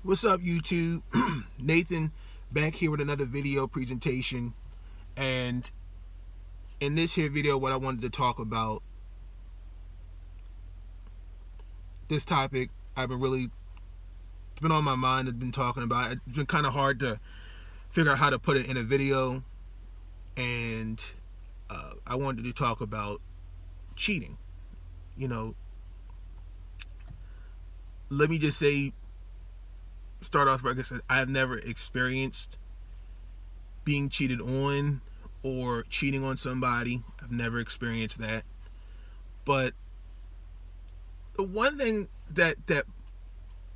What's up, YouTube? Nathan back here with another video presentation. And in this here video, what I wanted to talk about, this topic I've been really, it's been on my mind. I've been talking about it. It's been kind of hard to figure out how to put it in a video. And I wanted to talk about cheating. Let me just say, start off by saying I have never experienced being cheated on or cheating on somebody. I've never experienced that. But the one thing that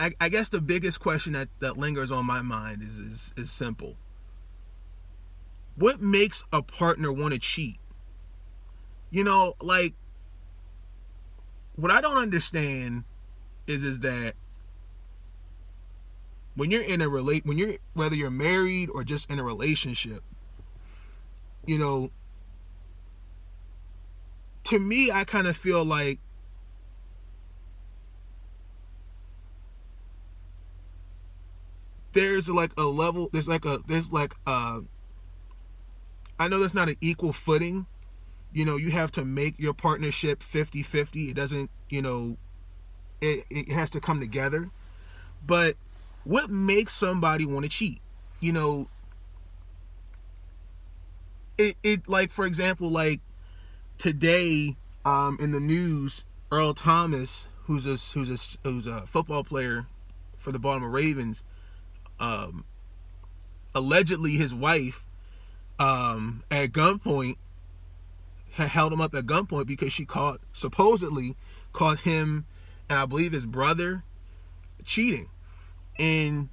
I guess the biggest question that lingers on my mind is simple. What makes a partner want to cheat? Like, what I don't understand is that when you're in a whether you're married or just in a relationship, to me, I kind of feel like there's like a level, I know there's not an equal footing. You have to make your partnership 50-50. It doesn't, it has to come together. But what makes somebody want to cheat? It like, for example, like today, in the news, Earl Thomas, who's a football player for the Baltimore Ravens, allegedly his wife, at gunpoint, held him up at gunpoint because she supposedly caught him and I believe his brother cheating. And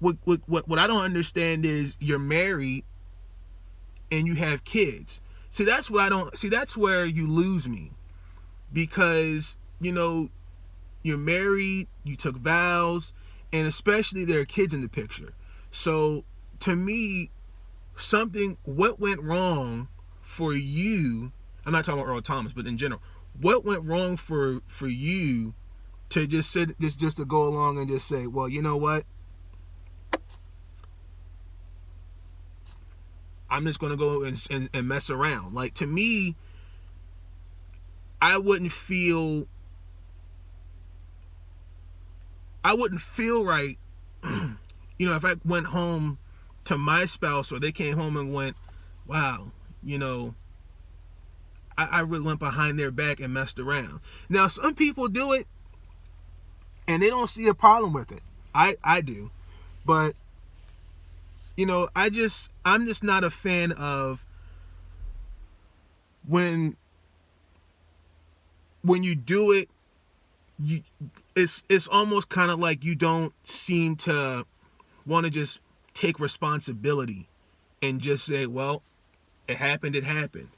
what I don't understand is, you're married and you have kids. See, that's where you lose me, because you're married, you took vows, and especially there are kids in the picture. So to me, what went wrong for you? I'm not talking about Earl Thomas, but in general, what went wrong for you to just to go along and just say, well, you know what? I'm just going to go and mess around. Like, to me, I wouldn't feel right, if I went home to my spouse, or they came home and went, wow, I really went behind their back and messed around. Now, some people do it and they don't see a problem with it. I do. But, I'm just not a fan of when you do it, it's almost kind of like you don't seem to want to just take responsibility and just say, well, it happened.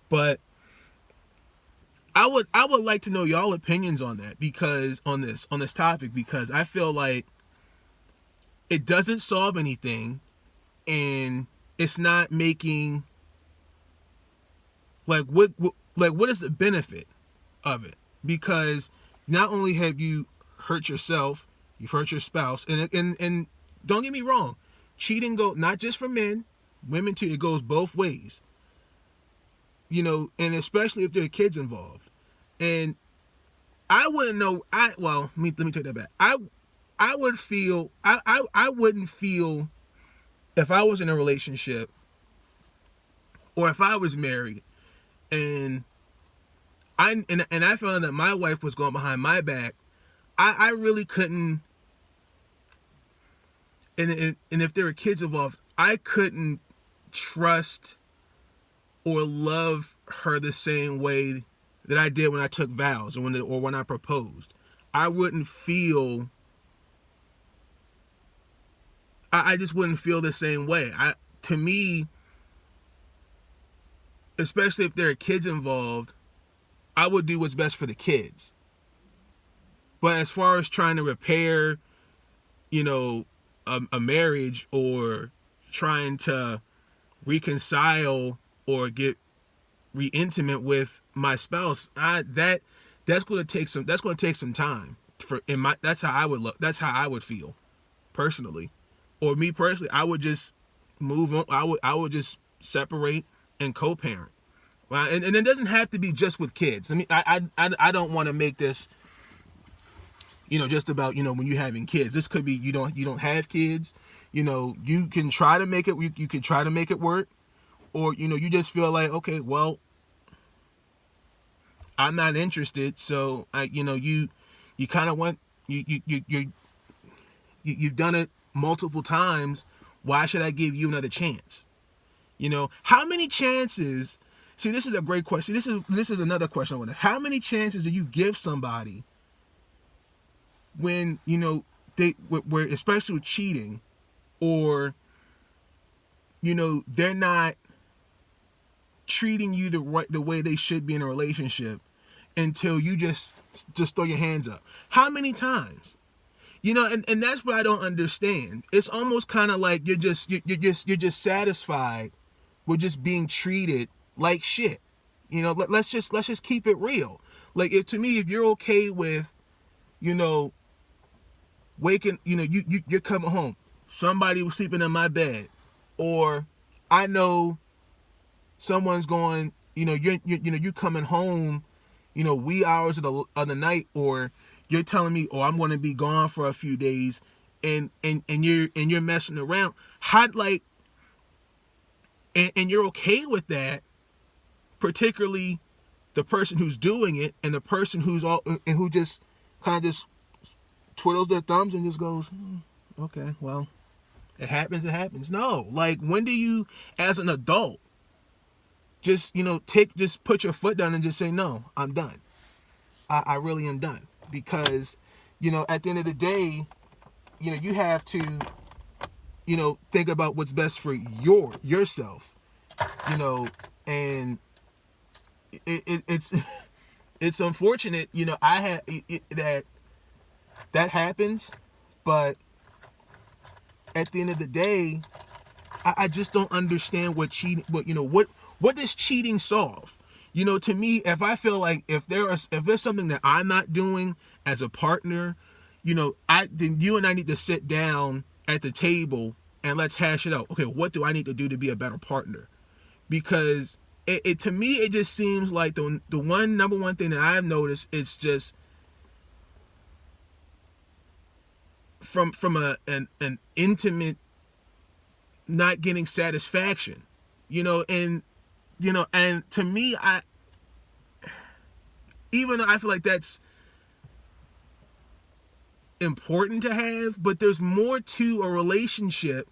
But I would like to know y'all opinions on that, because on this topic, because I feel like it doesn't solve anything, and it's not making, like, what is the benefit of it? Because not only have you hurt yourself, you've hurt your spouse, and don't get me wrong, cheating go not just for men, women too. It goes both ways. And especially if there are kids involved. And I wouldn't know. Let me take that back. I wouldn't feel if I was in a relationship, or if I was married, and I found that my wife was going behind my back. I really couldn't. And if there were kids involved, I couldn't trust or love her the same way that I did when I took vows, or when I proposed. I wouldn't feel. I just wouldn't feel the same way. To me, especially if there are kids involved, I would do what's best for the kids. But as far as trying to repair, a marriage, or trying to reconcile or get re-intimate with my spouse, that's going to take some time. That's how I would look. That's how I would feel personally. Or me personally, I would just move on. I would just separate and co-parent. Well, and it doesn't have to be just with kids. I mean, I don't want to make this, just about, when you're having kids. This could be you don't have kids. You can try to make it. You can try to make it work, or you just feel like, okay, well, I'm not interested. So you kind of want you've done it multiple times. Why should I give you another chance? How many chances? See, this is a great question. This is another question I want to. How many chances do you give somebody when where especially with cheating, or they're not treating you the way they should be in a relationship, until you just throw your hands up? How many times? And that's what I don't understand. It's almost kind of like you're just satisfied with just being treated like shit. Let's just keep it real. Like, to me, if you're okay with, waking, you're coming home, somebody was sleeping in my bed, or I know someone's going, you coming home, wee hours of the night, or you're telling me, oh, I'm going to be gone for a few days, and you're messing around. How, like, and you're okay with that, particularly the person who's doing it, and the person who just kind of just twiddles their thumbs and just goes, okay, well, it happens. No, like, when do you, as an adult, just just put your foot down and just say, no, I'm done. I really am done. Because at the end of the day, you have to think about what's best for yourself, and it's unfortunate, I had that happens, but at the end of the day, I just don't understand what cheating, what does cheating solve? To me, if I feel like if there's something that I'm not doing as a partner, then you and I need to sit down at the table and let's hash it out. Okay, what do I need to do to be a better partner? Because it to me, it just seems like the number one thing that I've noticed, it's just from an intimate, not getting satisfaction, and to me, even though I feel like that's important to have, but there's more to a relationship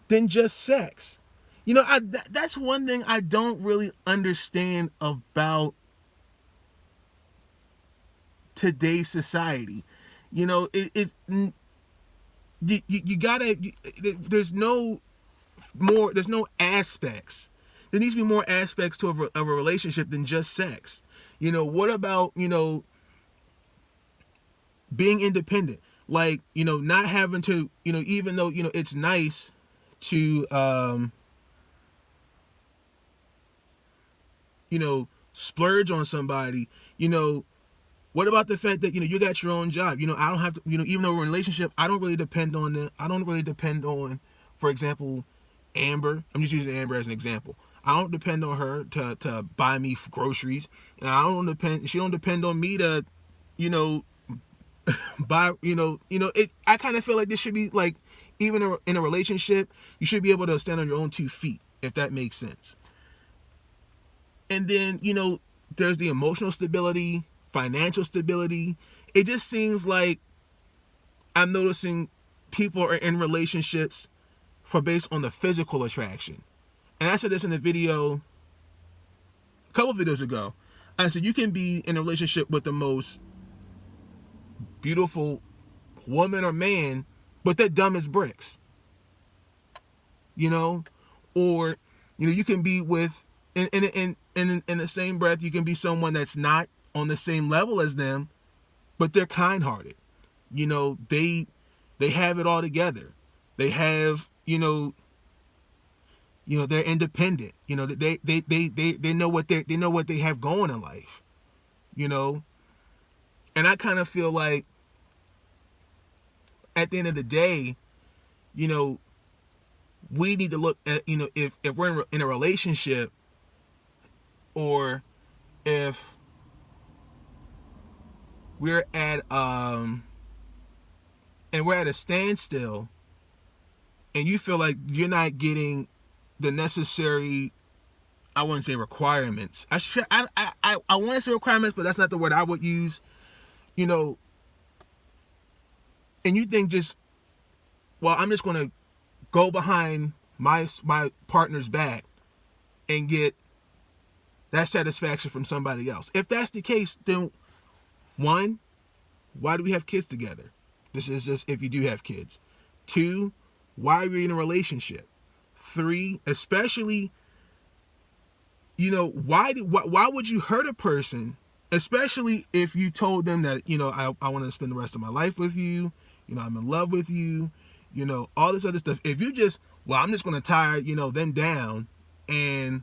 than just sex. That's one thing I don't really understand about today's society. You gotta, there's no aspects. There needs to be more aspects to a relationship than just sex. What about, being independent? Like, not having to, even though, it's nice to, splurge on somebody, what about the fact that, you got your own job? I don't have to, even though we're in a relationship, I don't really depend on them. I don't really depend on, for example, Amber. I'm just using Amber as an example. I don't depend on her to buy me groceries. And she don't depend on me to, buy, I kind of feel like this should be like, even in a relationship, you should be able to stand on your own 2 feet, if that makes sense. And then, there's the emotional stability, financial stability. It just seems like I'm noticing people are in relationships based on the physical attraction. And I said this in a video a couple of videos ago. I said, you can be in a relationship with the most beautiful woman or man, but they're dumb as bricks. Or you can be with, in the same breath, you can be someone that's not on the same level as them, but they're kind-hearted. They have it all together. They have, they're independent. They know what they have going in life. And I kind of feel like at the end of the day, you know, we need to look at, you know, if we're in a relationship, or if we're at and we're at a standstill, and you feel like you're not getting the necessary, I wouldn't say requirements. I want to say requirements, but that's not the word I would use. You know, and you think just, well, I'm just going to go behind my partner's back and get that satisfaction from somebody else. If that's the case, then one, why do we have kids together? This is just if you do have kids. Two, why are we in a relationship? Three, especially, you know, why would you hurt a person, especially if you told them that, you know, I want to spend the rest of my life with you, you know, I'm in love with you, you know, all this other stuff. If you just, well, I'm just going to tie, you know, them down, and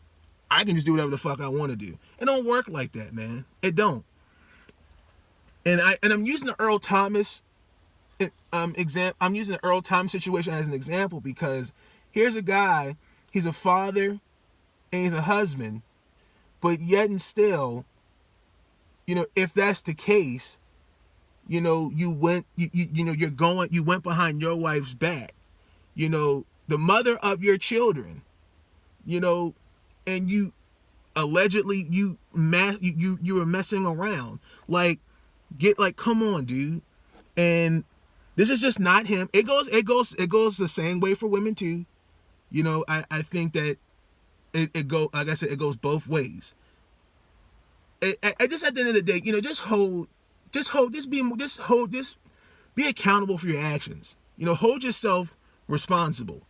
I can just do whatever the fuck I want to do. It don't work like that, man. It don't. And I'm using the Earl Thomas example. I'm using the Earl Thomas situation as an example because here's a guy, he's a father and he's a husband, but yet and still, you know, if that's the case, you know, you went behind your wife's back, you know, the mother of your children, you know, and you allegedly you were messing around. Like, come on, dude. And this is just not him. It goes the same way for women too. You know, I think that it go, like I said, it goes both ways. Just at the end of the day, you know, be accountable for your actions. You know, hold yourself responsible.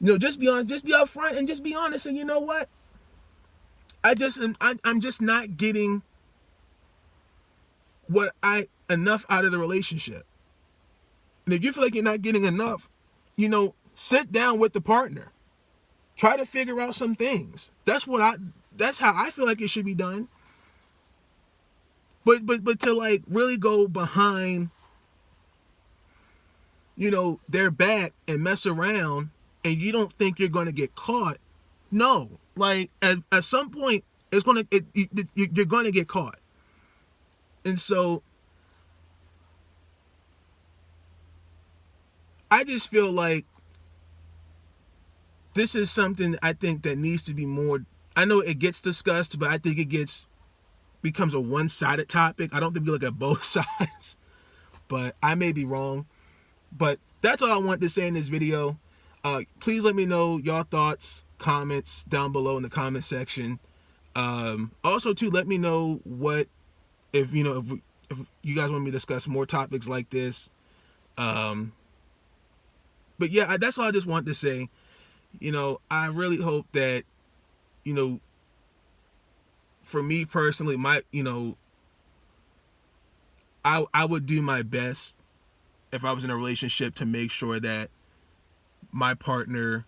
You know, just be honest, just be upfront, and just be honest. And you know what? I'm just not getting enough out of the relationship. And if you feel like you're not getting enough, you know, sit down with the partner. Try to figure out some things. That's how I feel like it should be done. But to like really go behind, you know, their back and mess around, and you don't think you're going to get caught. No, like at some point you're going to get caught. And so I just feel like this is something I think that needs to be more, I know it gets discussed, but I think it becomes a one-sided topic. I don't think we look at both sides, but I may be wrong. But that's all I want to say in this video. Please let me know your thoughts, comments down below in the comment section. Also too, let me know if you guys want me to discuss more topics like this. But yeah, that's all I just want to say. You know, I really hope that, you know, for me personally, I would do my best if I was in a relationship to make sure that my partner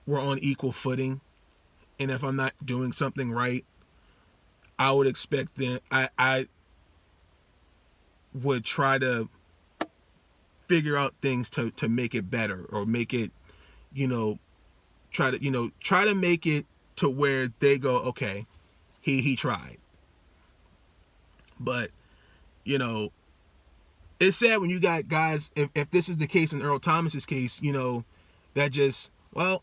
were on equal footing. And if I'm not doing something right, I would expect them, I would try to figure out things to make it better, or make it, you know, try to make it to where they go, okay, he tried. But, you know, it's sad when you got guys, if this is the case in Earl Thomas's case, you know, that just, well,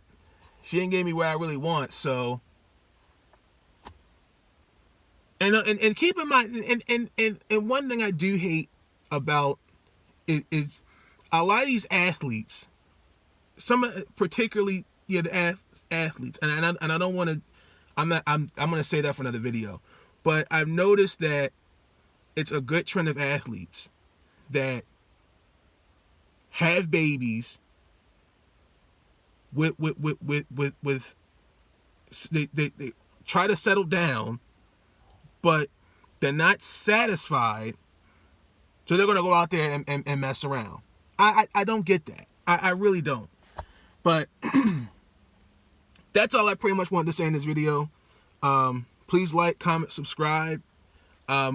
she didn't give me what I really want, so. And keep in mind, and one thing I do hate about is a lot of these athletes, particularly the athletes, and I don't want to, I'm going to say that for another video, but I've noticed that it's a good trend of athletes that have babies with they try to settle down, but they're not satisfied, so they're going to go out there and mess around. I don't get that. I really don't. But that's all I pretty much wanted to say in this video. Please like, comment, subscribe.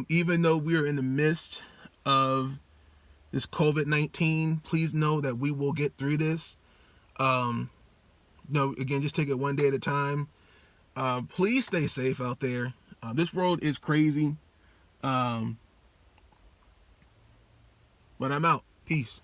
Even though we're in the midst of this COVID-19. Please know that we will get through this. No, again, just take it one day at a time. Please stay safe out there. This world is crazy. But I'm out. Peace.